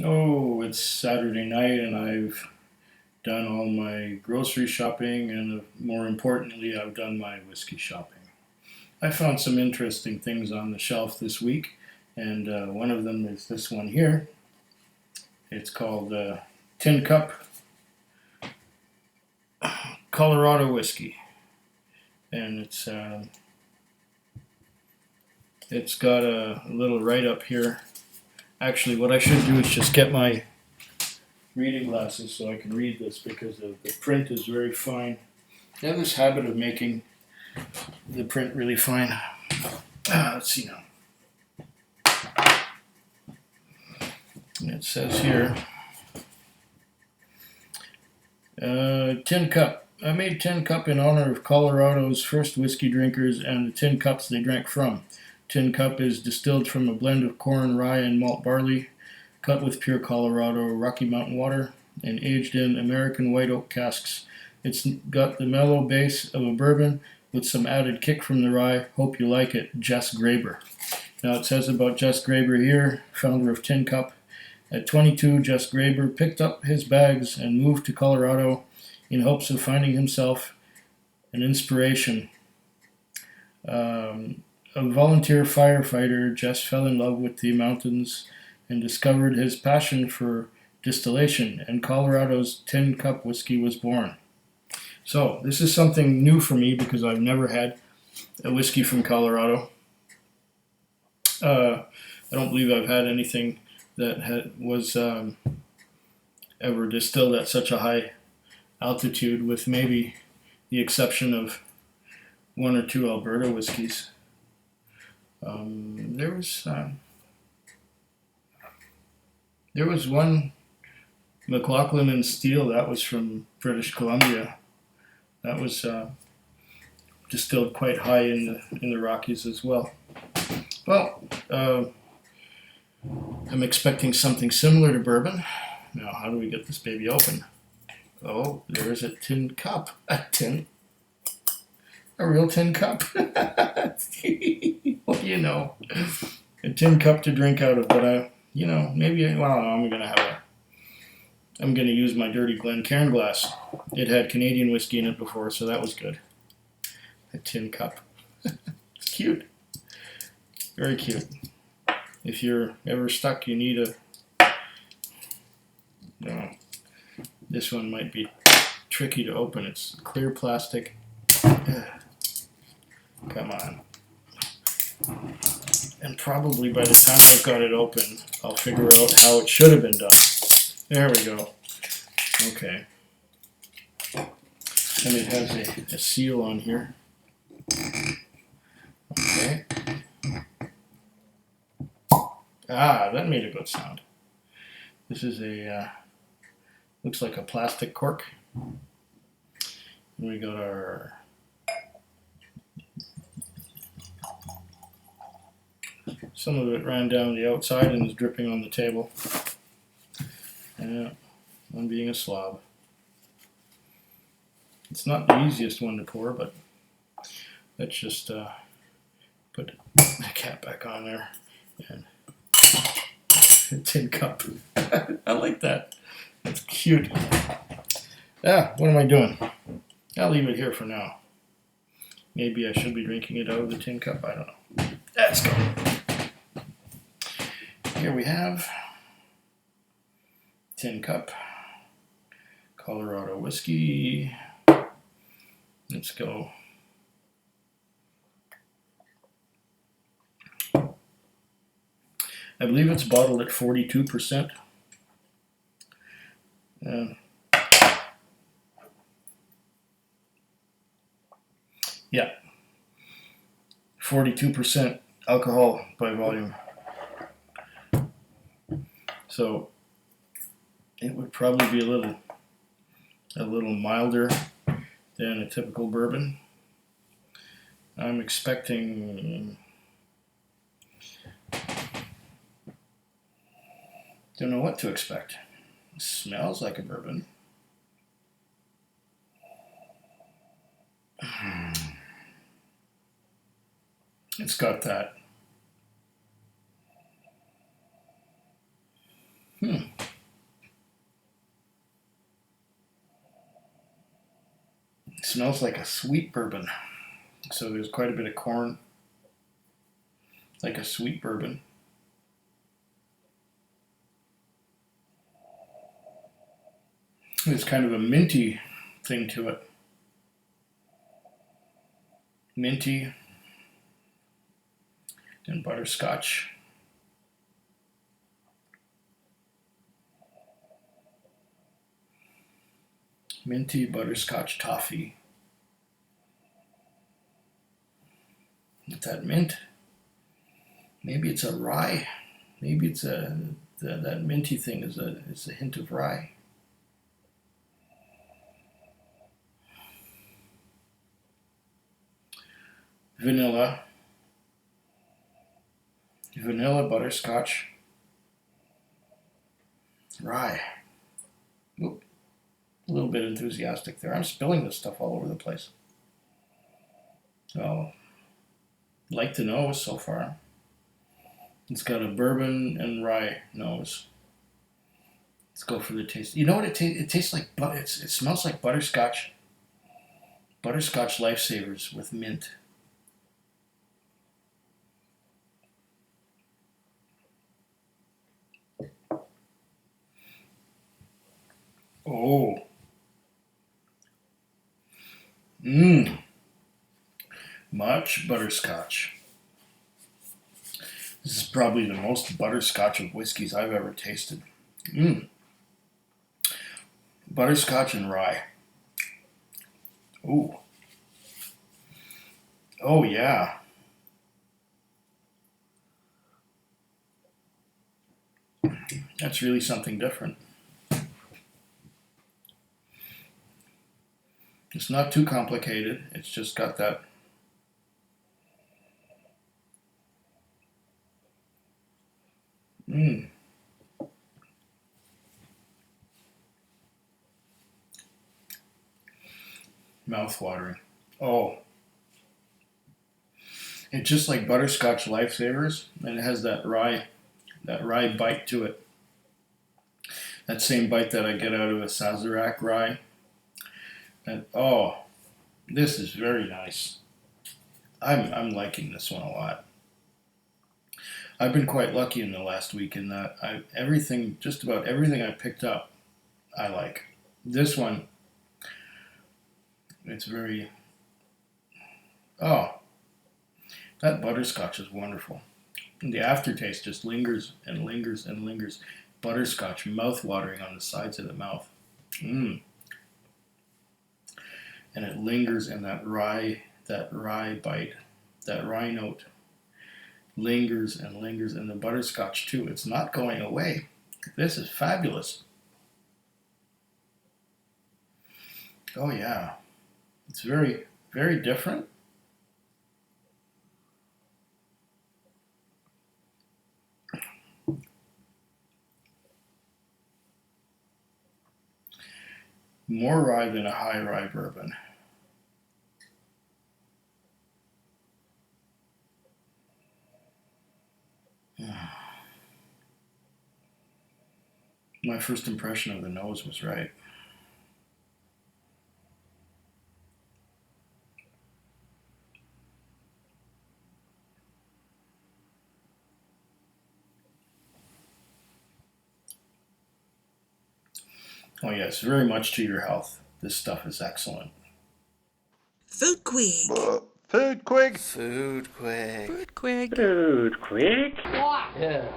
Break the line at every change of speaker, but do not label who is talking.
Oh, it's Saturday night and I've done all my grocery shopping and more importantly, I've done my whiskey shopping. I found some interesting things on the shelf this week, and one of them is this one here. It's called Tincup Colorado Whiskey, and it's got a little write up here. Actually, what I should do is just get my reading glasses so I can read this because the print is very fine. I have this habit of making the print really fine. Let's see now. It says here, Tin Cup. I made Tin Cup in honor of Colorado's first whiskey drinkers and the tin cups they drank from. Tin Cup is distilled from a blend of corn, rye, and malt barley, cut with pure Colorado Rocky Mountain water, and aged in American white oak casks. It's got the mellow base of a bourbon with some added kick from the rye. Hope you like it, Jess Graber. Now it says about Jess Graber here, founder of Tin Cup. At 22, Jess Graber picked up his bags and moved to Colorado in hopes of finding himself an inspiration. A volunteer firefighter, Jess fell in love with the mountains and discovered his passion for distillation, and Colorado's Tin Cup whiskey was born. So, this is something new for me because I've never had a whiskey from Colorado. I don't believe I've had anything that was ever distilled at such a high altitude, with maybe the exception of one or two Alberta whiskeys. There was one McLaughlin and Steele that was from British Columbia. That was distilled quite high in the Rockies as well. Well, I'm expecting something similar to bourbon. Now, how do we get this baby open? Oh, there is a tin cup. A real tin cup. What do you know? A tin cup to drink out of, but maybe, I'm gonna use my dirty Glencairn glass. It had Canadian whiskey in it before, so that was good. A tin cup. It's cute. Very cute. If you're ever stuck, you need no, this one might be tricky to open. It's clear plastic. Come on. And probably by the time I've got it open, I'll figure out how it should have been done. There we go. Okay. And it has a seal on here. Okay. Ah, that made a good sound. This is looks like a plastic cork. And we got our some of it ran down the outside and is dripping on the table. Yeah, I'm being a slob. It's not the easiest one to pour, but let's just put the cap back on there and a tin cup. I like that. That's cute. Ah, what am I doing? I'll leave it here for now. Maybe I should be drinking it out of the tin cup. I don't know. Let's go. Here we have Tin Cup Colorado whiskey. Let's go. I believe it's bottled at 42%. Yeah, 42% alcohol by volume. So it would probably be a little milder than a typical bourbon. I'm expecting, don't know what to expect. It smells like a bourbon. It's got that Hmm. It smells like a sweet bourbon. So there's quite a bit of corn, like a sweet bourbon. There's kind of a minty thing to it. Minty and butterscotch. Minty butterscotch toffee. With that mint. Maybe it's a rye. Maybe it's that minty thing is a hint of rye. Vanilla, butterscotch, rye. Oop, a little bit enthusiastic there. I'm spilling this stuff all over the place. Oh, like the nose so far. It's got a bourbon and rye nose. Let's go for the taste. You know what it tastes? It tastes like it smells like butterscotch. Butterscotch Lifesavers with mint. Oh. Mmm. Much butterscotch. This is probably the most butterscotch of whiskeys I've ever tasted. Mmm. Butterscotch and rye. Ooh. Oh, yeah. That's really something different. It's not too complicated. It's just got that mouth-watering. Oh. It's just like butterscotch Lifesavers, and it has that rye bite to it. That same bite that I get out of a Sazerac rye. And oh, this is very nice. I'm liking this one a lot. I've been quite lucky in the last week in that just about everything I picked up, I like. This one, it's very, oh, that butterscotch is wonderful. And the aftertaste just lingers and lingers and lingers. Butterscotch, mouth-watering on the sides of the mouth. Mmm. And it lingers in that rye bite, that rye note. Lingers and lingers, and the butterscotch too. It's not going away. This is fabulous. Oh yeah. It's very, very different. More rye than a high rye bourbon. My first impression of the nose was right. Oh yes, very much to your health. This stuff is excellent.
Food Quig.
Food Quig.
Food Quig.
Food Quig.
Food Quig.
Yeah.